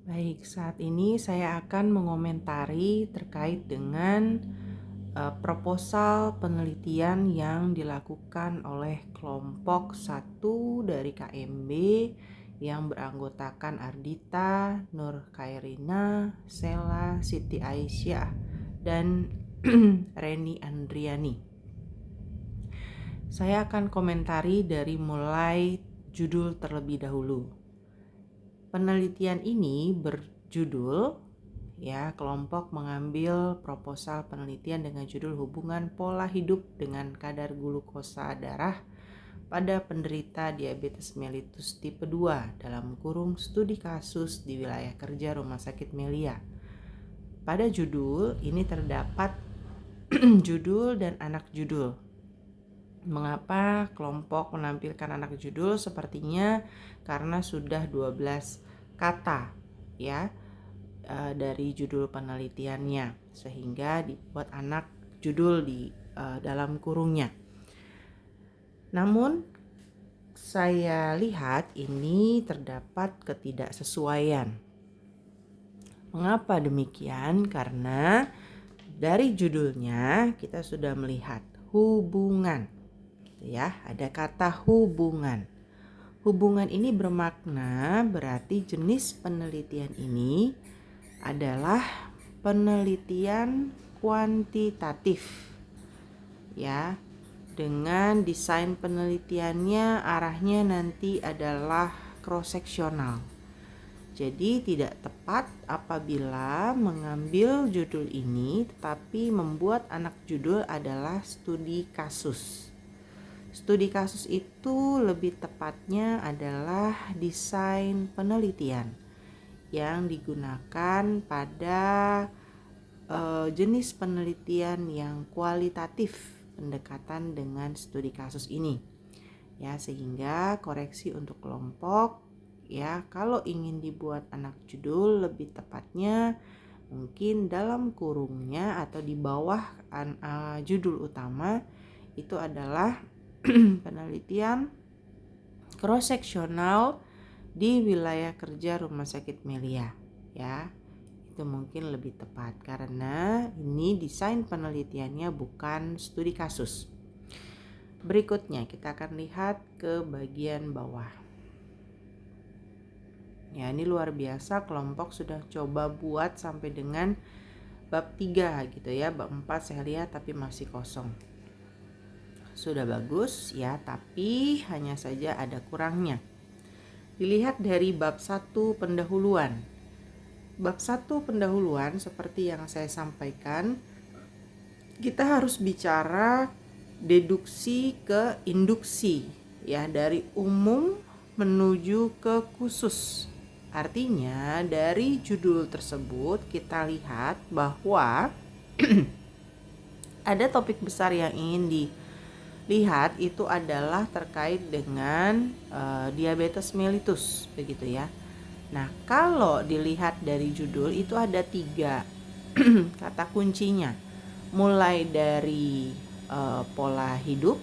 Baik, saat ini saya akan mengomentari terkait dengan proposal penelitian yang dilakukan oleh kelompok 1 dari KMB yang beranggotakan Ardita, Nur Khairina, Sela, Siti Aisyah, dan Reni Andriani. Saya akan komentari dari mulai judul terlebih dahulu. Penelitian ini berjudul kelompok mengambil proposal penelitian dengan judul hubungan pola hidup dengan kadar glukosa darah pada penderita diabetes mellitus tipe 2 (studi kasus di wilayah kerja Rumah Sakit Melia). Pada judul ini terdapat judul dan anak judul. Mengapa kelompok menampilkan anak judul? Sepertinya karena sudah 12 kata dari judul penelitiannya, sehingga dibuat anak judul di dalam kurungnya. Namun saya lihat ini terdapat ketidaksesuaian. Mengapa demikian? Karena dari judulnya kita sudah melihat hubungan. Ada kata hubungan. Hubungan ini bermakna berarti jenis penelitian ini adalah penelitian kuantitatif. Dengan desain penelitiannya arahnya nanti adalah cross-seksional. Jadi tidak tepat apabila mengambil judul ini tetapi membuat anak judul adalah studi kasus. Studi kasus itu lebih tepatnya adalah desain penelitian yang digunakan pada jenis penelitian yang kualitatif pendekatan dengan studi kasus ini. Sehingga koreksi untuk kelompok kalau ingin dibuat anak judul lebih tepatnya mungkin dalam kurungnya atau di bawah judul utama itu adalah penelitian cross-seksional di wilayah kerja Rumah Sakit Melia. Itu mungkin lebih tepat karena ini desain penelitiannya bukan studi kasus. Berikutnya kita akan lihat ke bagian bawah. Ini luar biasa, kelompok sudah coba buat sampai dengan bab 3 bab 4 saya lihat tapi masih kosong. Sudah bagus tapi hanya saja ada kurangnya. Dilihat dari bab 1 pendahuluan. Bab 1 pendahuluan seperti yang saya sampaikan, kita harus bicara deduksi ke induksi dari umum menuju ke khusus. Artinya dari judul tersebut kita lihat bahwa ada topik besar yang ingin dilihat itu adalah terkait dengan diabetes mellitus, begitu ya. Nah, kalau dilihat dari judul itu ada 3 kata kuncinya, mulai dari pola hidup,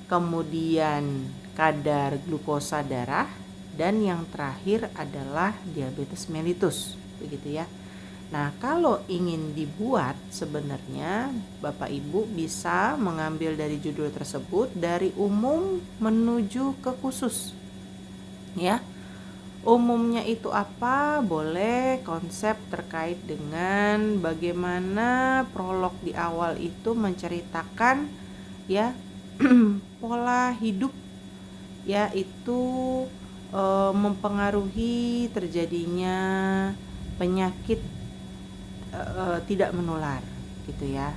kemudian kadar glukosa darah, dan yang terakhir adalah diabetes mellitus, begitu ya. Nah, kalau ingin dibuat sebenarnya Bapak Ibu bisa mengambil dari judul tersebut dari umum menuju ke khusus. Umumnya itu apa? Boleh konsep terkait dengan bagaimana prolog di awal itu menceritakan pola hidup itu mempengaruhi terjadinya penyakit tidak menular gitu ya.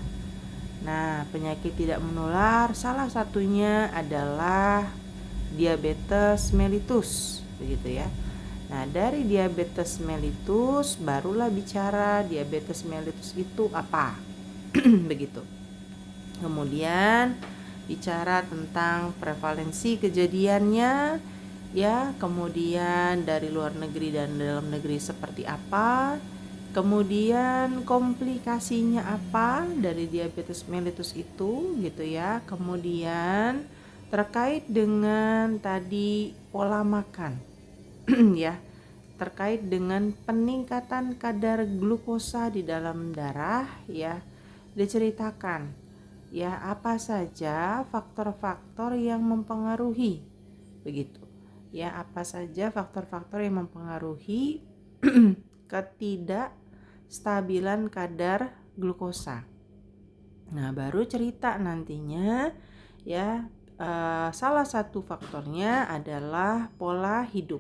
Nah, penyakit tidak menular salah satunya adalah diabetes mellitus, begitu ya. Nah, dari diabetes mellitus barulah bicara diabetes mellitus itu apa. Begitu. Kemudian bicara tentang prevalensi kejadiannya kemudian dari luar negeri dan dalam negeri seperti apa, kemudian komplikasinya apa dari diabetes mellitus itu gitu ya. Kemudian terkait dengan tadi pola makan terkait dengan peningkatan kadar glukosa di dalam darah, ya, diceritakan ya apa saja faktor-faktor yang mempengaruhi, begitu. Ya, apa saja faktor-faktor yang mempengaruhi ketidakstabilan kadar glukosa. Nah, baru cerita nantinya ya, salah satu faktornya adalah pola hidup.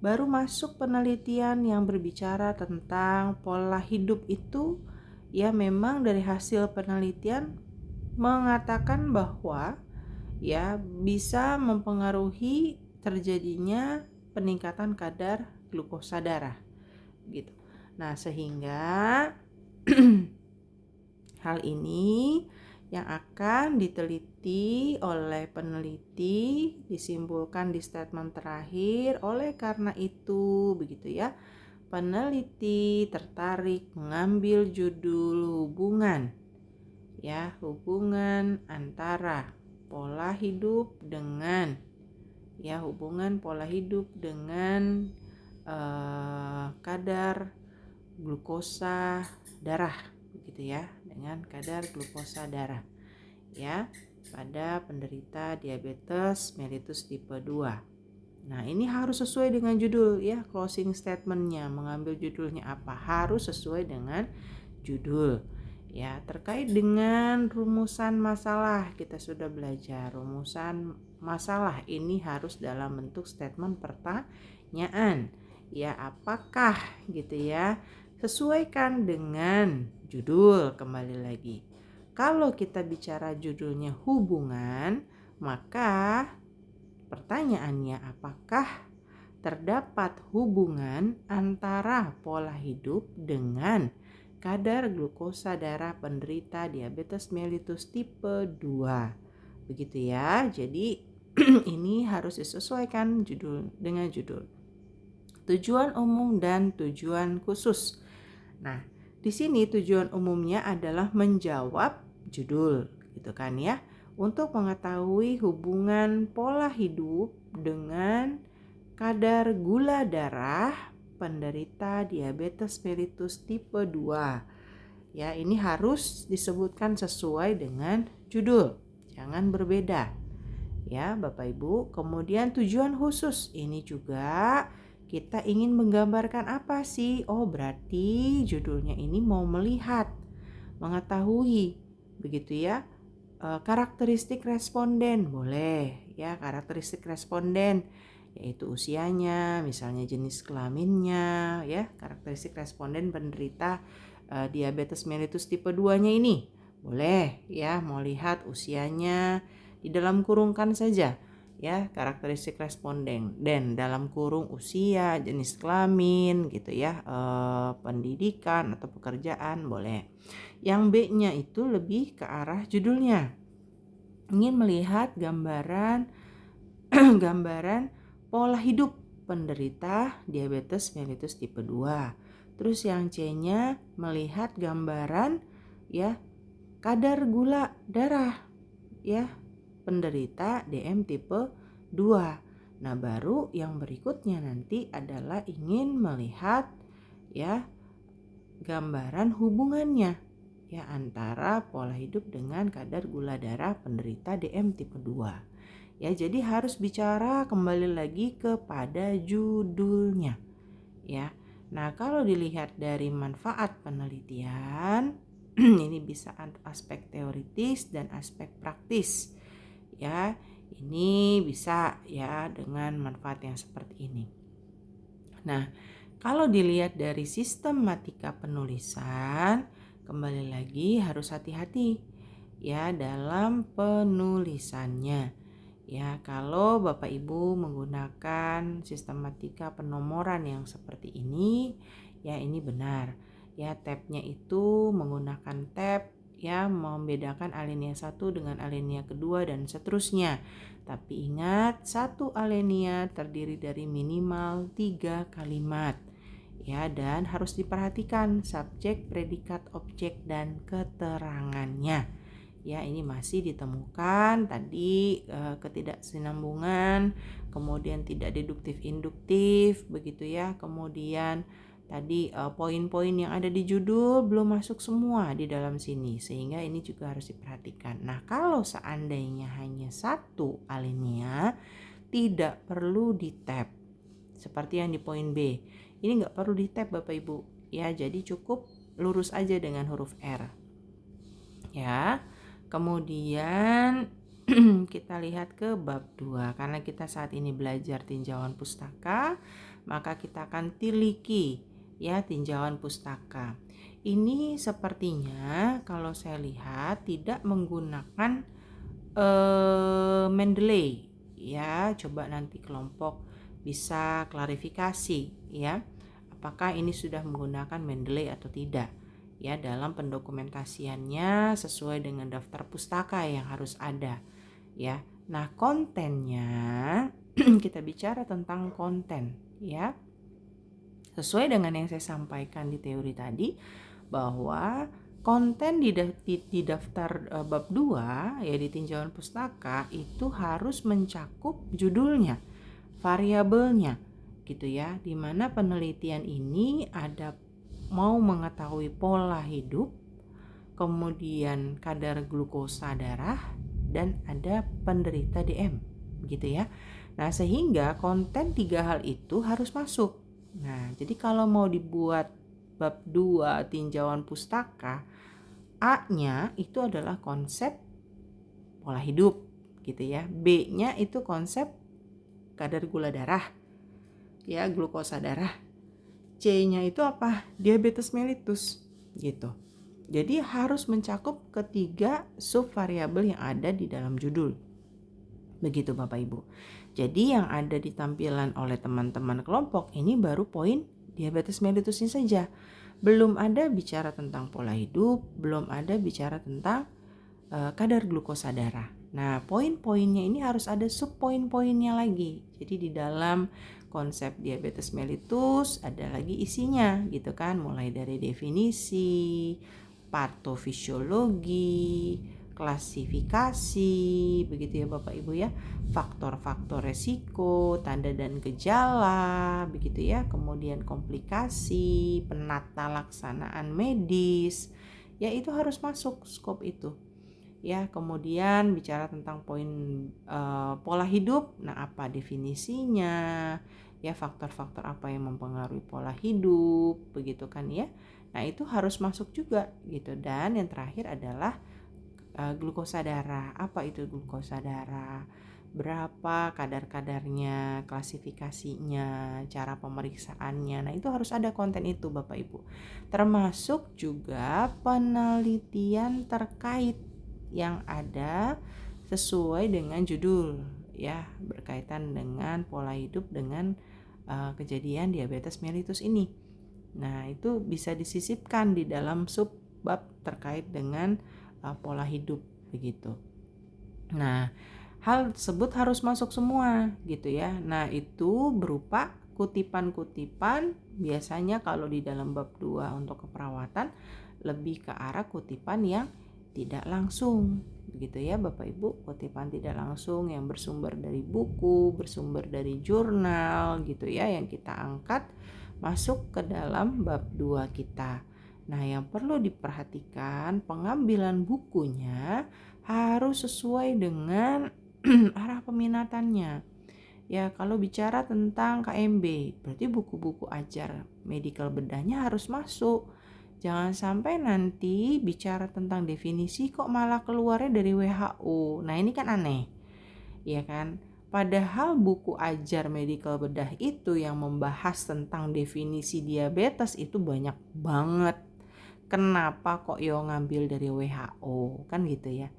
Baru masuk penelitian yang berbicara tentang pola hidup itu, ya memang dari hasil penelitian mengatakan bahwa ya bisa mempengaruhi terjadinya peningkatan kadar glukosa darah gitu. Nah, sehingga hal ini yang akan diteliti oleh peneliti disimpulkan di statement terakhir. Oleh karena itu, begitu ya, peneliti tertarik mengambil judul hubungan antara pola hidup dengan kadar glukosa darah, begitu ya, dengan kadar glukosa darah ya pada penderita diabetes mellitus tipe 2. Nah, ini harus sesuai dengan judul ya, closing statementnya, mengambil judulnya apa, harus sesuai dengan judul. Ya, terkait dengan rumusan masalah, kita sudah belajar rumusan masalah ini harus dalam bentuk statement pertanyaan. Ya, apakah gitu ya, sesuaikan dengan judul kembali lagi. Kalau kita bicara judulnya hubungan, maka pertanyaannya apakah terdapat hubungan antara pola hidup dengan kadar glukosa darah penderita diabetes mellitus tipe 2. Begitu ya. Jadi ini harus disesuaikan dengan judul. Tujuan umum dan tujuan khusus. Nah, di sini tujuan umumnya adalah menjawab judul, gitu kan ya. Untuk mengetahui hubungan pola hidup dengan kadar gula darah penderita diabetes mellitus tipe 2. Ya, ini harus disebutkan sesuai dengan judul. Jangan berbeda. Ya, Bapak Ibu. Kemudian tujuan khusus. Ini juga kita ingin menggambarkan apa sih? Oh, berarti judulnya ini mau melihat, mengetahui, begitu ya. Karakteristik responden, boleh ya, karakteristik responden yaitu usianya, misalnya jenis kelaminnya ya, karakteristik responden penderita diabetes mellitus tipe 2-nya ini. Boleh ya, mau lihat usianya, di dalam kurungkan saja ya, karakteristik responden, dan dalam kurung usia, jenis kelamin gitu ya, pendidikan atau pekerjaan, boleh. Yang B-nya itu lebih ke arah judulnya. Ingin melihat gambaran pola hidup penderita diabetes mellitus tipe 2. Terus yang C-nya melihat gambaran ya kadar gula darah ya penderita DM tipe 2. Nah, baru yang berikutnya nanti adalah ingin melihat ya gambaran hubungannya ya antara pola hidup dengan kadar gula darah penderita DM tipe 2. Ya, jadi harus bicara kembali lagi kepada judulnya. Ya. Nah, kalau dilihat dari manfaat penelitian, ini bisa aspek teoritis dan aspek praktis. Ya, ini bisa ya dengan manfaat yang seperti ini. Nah, kalau dilihat dari sistematika penulisan, kembali lagi harus hati-hati ya dalam penulisannya. Ya, kalau Bapak Ibu menggunakan sistematika penomoran yang seperti ini, ya ini benar. Ya, tabnya itu menggunakan tab ya membedakan alinea 1 dengan alinea kedua dan seterusnya. Tapi ingat, satu alinea terdiri dari minimal 3 kalimat. Ya, dan harus diperhatikan subjek, predikat, objek, dan keterangannya. Ya, ini masih ditemukan tadi ketidaksinambungan, kemudian tidak deduktif induktif begitu ya. Kemudian tadi poin-poin yang ada di judul belum masuk semua di dalam sini, sehingga ini juga harus diperhatikan. Nah, kalau seandainya hanya satu alinea, tidak perlu di-tab seperti yang di poin B. Ini nggak perlu di-tab Bapak Ibu ya, jadi cukup lurus aja dengan huruf R ya. Kemudian kita lihat ke bab 2. Karena kita saat ini belajar tinjauan pustaka, maka kita akan tiliki ya tinjauan pustaka. Ini sepertinya kalau saya lihat tidak menggunakan Mendeley ya. Coba nanti kelompok bisa klarifikasi ya, apakah ini sudah menggunakan Mendeley atau tidak ya dalam pendokumentasiannya sesuai dengan daftar pustaka yang harus ada ya. Nah, kontennya kita bicara tentang konten ya. Sesuai dengan yang saya sampaikan di teori tadi, bahwa konten di daftar bab 2 ya di tinjauan pustaka itu harus mencakup judulnya, variabelnya gitu ya, dimana penelitian ini ada mau mengetahui pola hidup, kemudian kadar glukosa darah, dan ada penderita DM gitu ya. Nah, sehingga konten 3 hal itu harus masuk. Nah, jadi kalau mau dibuat bab 2 tinjauan pustaka, A-nya itu adalah konsep pola hidup gitu ya. B-nya itu konsep kadar gula darah ya, glukosa darah. C-nya itu apa? Diabetes mellitus gitu. Jadi harus mencakup ketiga subvariabel yang ada di dalam judul. Begitu Bapak Ibu. Jadi yang ada di tampilan oleh teman-teman kelompok ini baru poin diabetes mellitusnya saja. Belum ada bicara tentang pola hidup, belum ada bicara tentang kadar glukosa darah. Nah, poin-poinnya ini harus ada subpoin-poinnya lagi. Jadi di dalam konsep diabetes mellitus ada lagi isinya gitu kan, mulai dari definisi, patofisiologi, klasifikasi, begitu ya Bapak Ibu ya, faktor-faktor resiko, tanda dan gejala, begitu ya, kemudian komplikasi, penata laksanaan medis, ya itu harus masuk skop itu. Ya, kemudian bicara tentang poin pola hidup. Nah, apa definisinya? Ya, faktor-faktor apa yang mempengaruhi pola hidup, begitu kan ya. Nah, itu harus masuk juga gitu. Dan yang terakhir adalah glukosa darah. Apa itu glukosa darah? Berapa kadar-kadarnya, klasifikasinya, cara pemeriksaannya. Nah, itu harus ada konten itu Bapak Ibu. Termasuk juga penelitian terkait yang ada sesuai dengan judul ya, berkaitan dengan pola hidup dengan kejadian diabetes mellitus ini. Nah, itu bisa disisipkan di dalam sub bab terkait dengan pola hidup begitu. Nah, hal tersebut harus masuk semua gitu ya. Nah, itu berupa kutipan-kutipan. Biasanya kalau di dalam bab 2 untuk keperawatan lebih ke arah kutipan yang tidak langsung begitu ya Bapak Ibu, kutipan tidak langsung yang bersumber dari buku, bersumber dari jurnal gitu ya, yang kita angkat masuk ke dalam bab 2 kita. Nah, yang perlu diperhatikan pengambilan bukunya harus sesuai dengan arah peminatannya. Ya, kalau bicara tentang KMB, berarti buku-buku ajar medical bedahnya harus masuk. Jangan sampai nanti bicara tentang definisi kok malah keluarnya dari WHO. Nah, ini kan aneh. Ya kan? Padahal buku ajar medical bedah itu yang membahas tentang definisi diabetes itu banyak banget. Kenapa kok yo ngambil dari WHO? Kan gitu ya.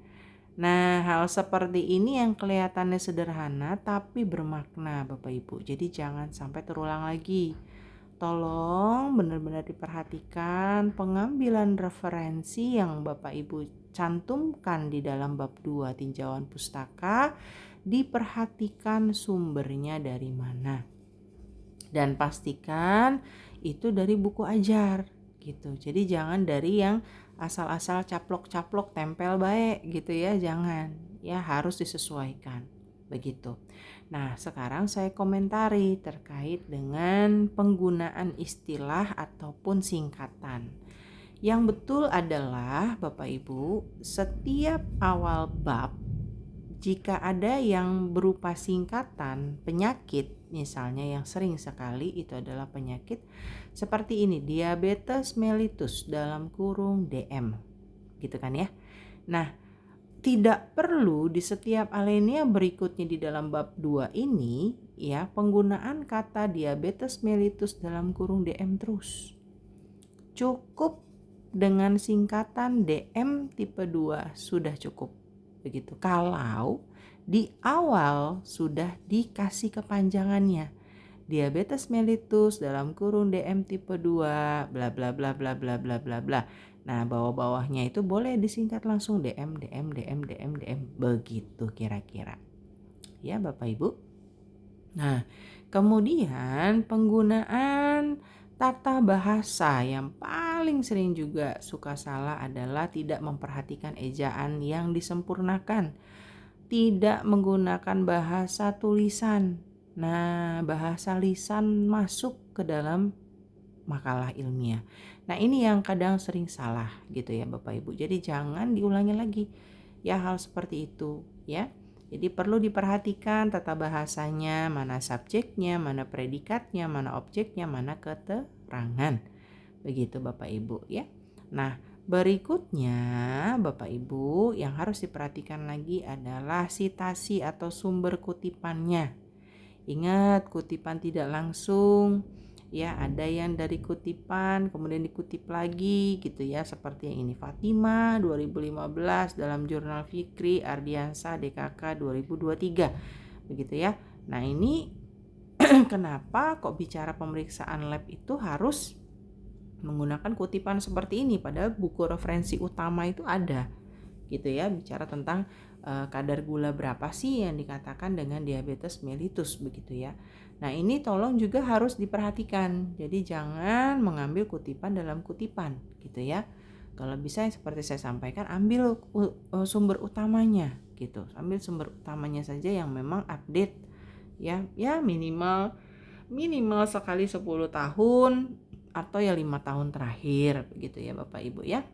Nah, hal seperti ini yang kelihatannya sederhana tapi bermakna Bapak Ibu. Jadi jangan sampai terulang lagi. Tolong benar-benar diperhatikan pengambilan referensi yang Bapak Ibu cantumkan di dalam bab 2 tinjauan pustaka, diperhatikan sumbernya dari mana. Dan pastikan itu dari buku ajar gitu. Jadi jangan dari yang asal-asal caplok-caplok tempel baik gitu ya, jangan. Ya harus disesuaikan. Begitu. Nah, sekarang saya komentari terkait dengan penggunaan istilah ataupun singkatan. Yang betul adalah Bapak Ibu, setiap awal bab jika ada yang berupa singkatan penyakit, misalnya yang sering sekali itu adalah penyakit seperti ini, diabetes mellitus dalam kurung DM, gitu kan ya. Nah, tidak perlu di setiap alinea berikutnya di dalam bab 2 ini ya penggunaan kata diabetes mellitus dalam kurung DM terus. Cukup dengan singkatan DM tipe 2 sudah cukup. Begitu. Kalau di awal sudah dikasih kepanjangannya. Diabetes mellitus dalam kurung DM tipe 2 bla bla bla bla bla bla bla bla. Nah, bawah-bawahnya itu boleh disingkat langsung DM DM DM DM DM begitu kira-kira. Ya, Bapak Ibu. Nah, kemudian penggunaan tata bahasa yang paling sering juga suka salah adalah tidak memperhatikan ejaan yang disempurnakan. Tidak menggunakan bahasa tulisan. Nah, bahasa lisan masuk ke dalam makalah ilmiah. Nah, ini yang kadang sering salah gitu ya Bapak Ibu. Jadi jangan diulangi lagi ya hal seperti itu ya. Jadi perlu diperhatikan tata bahasanya, mana subjeknya, mana predikatnya, mana objeknya, mana keterangan. Begitu Bapak Ibu ya. Nah, berikutnya Bapak Ibu yang harus diperhatikan lagi adalah sitasi atau sumber kutipannya. Ingat, kutipan tidak langsung ya, ada yang dari kutipan kemudian dikutip lagi gitu ya, seperti yang ini Fatima 2015 dalam jurnal Fikri Ardiansa DKK 2023 begitu ya. Nah, ini kenapa kok bicara pemeriksaan lab itu harus menggunakan kutipan seperti ini, padahal buku referensi utama itu ada gitu ya, bicara tentang kadar gula berapa sih yang dikatakan dengan diabetes mellitus begitu ya. Nah, ini tolong juga harus diperhatikan. Jadi jangan mengambil kutipan dalam kutipan gitu ya. Kalau bisa seperti saya sampaikan, ambil sumber utamanya gitu. Ambil sumber utamanya saja yang memang update ya. Ya minimal sekali 10 tahun atau ya 5 tahun terakhir begitu ya Bapak Ibu ya.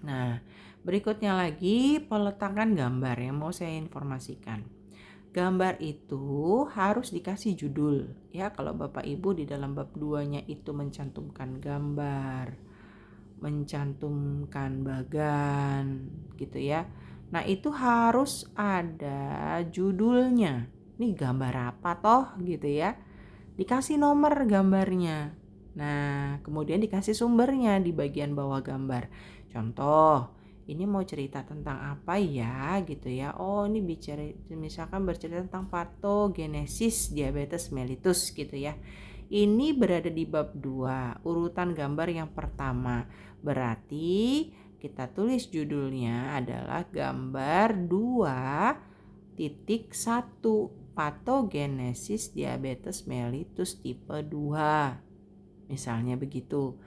Nah, berikutnya lagi peletakan gambar yang mau saya informasikan. Gambar itu harus dikasih judul ya. Kalau Bapak Ibu di dalam bab 2-nya itu mencantumkan gambar, mencantumkan bagan gitu ya. Nah, itu harus ada judulnya. Ini gambar apa toh gitu ya. Dikasih nomor gambarnya. Nah, kemudian dikasih sumbernya di bagian bawah gambar. Contoh, ini mau cerita tentang apa ya gitu ya. Oh, ini bicara misalkan bercerita tentang patogenesis diabetes mellitus gitu ya. Ini berada di bab 2, urutan gambar yang pertama. Berarti kita tulis judulnya adalah gambar 2.1 patogenesis diabetes mellitus tipe 2. Misalnya begitu.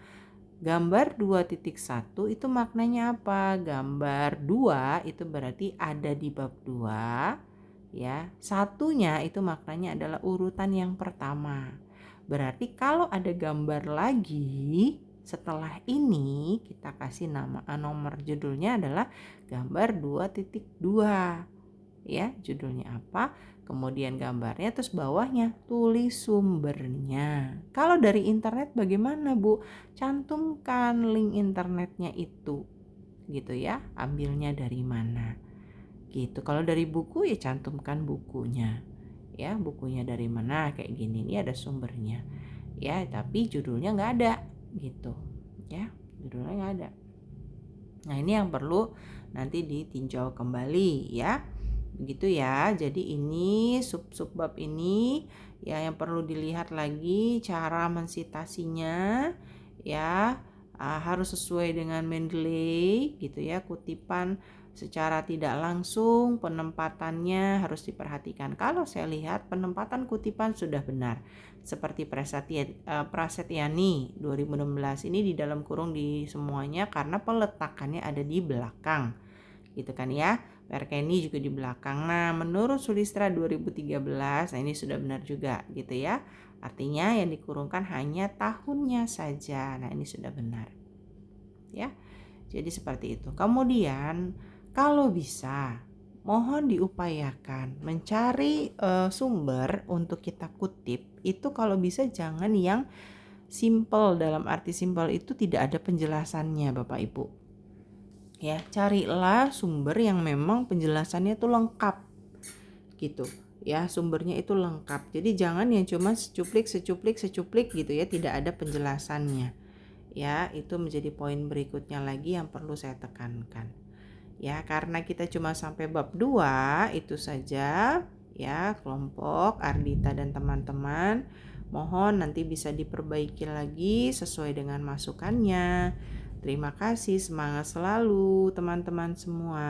Gambar 2.1 itu maknanya apa? Gambar 2 itu berarti ada di bab 2 ya. Satunya itu maknanya adalah urutan yang pertama. Berarti kalau ada gambar lagi setelah ini kita kasih nomor judulnya adalah gambar 2.2 ya. Judulnya apa? Kemudian gambarnya, terus bawahnya tulis sumbernya. Kalau dari internet bagaimana Bu? Cantumkan link internetnya itu gitu ya, ambilnya dari mana gitu. Kalau dari buku ya cantumkan bukunya ya, bukunya dari mana kayak gini, ini ada sumbernya ya, tapi judulnya nggak ada gitu ya, judulnya nggak ada. Nah, ini yang perlu nanti ditinjau kembali ya. Begitu ya. Jadi ini sub bab ini ya yang perlu dilihat lagi cara mensitasinya ya. Harus sesuai dengan Mendeley gitu ya, kutipan secara tidak langsung penempatannya harus diperhatikan. Kalau saya lihat penempatan kutipan sudah benar. Seperti Prasetyani 2016 ini di dalam kurung di semuanya karena peletakannya ada di belakang. Gitu kan ya. Perkeni juga di belakang. Nah, menurut Sulistra 2013, nah ini sudah benar juga gitu ya. Artinya yang dikurungkan hanya tahunnya saja. Nah, ini sudah benar. Ya. Jadi seperti itu. Kemudian kalau bisa mohon diupayakan mencari sumber untuk kita kutip itu kalau bisa jangan yang simple. Dalam arti simple itu tidak ada penjelasannya Bapak Ibu. Ya, carilah sumber yang memang penjelasannya itu lengkap. Gitu. Ya, sumbernya itu lengkap. Jadi jangan yang cuma secuplik gitu ya, tidak ada penjelasannya. Ya, itu menjadi poin berikutnya lagi yang perlu saya tekankan. Ya, karena kita cuma sampai bab 2 itu saja ya, kelompok Ardita dan teman-teman. Mohon nanti bisa diperbaiki lagi sesuai dengan masukannya. Terima kasih, semangat selalu teman-teman semua.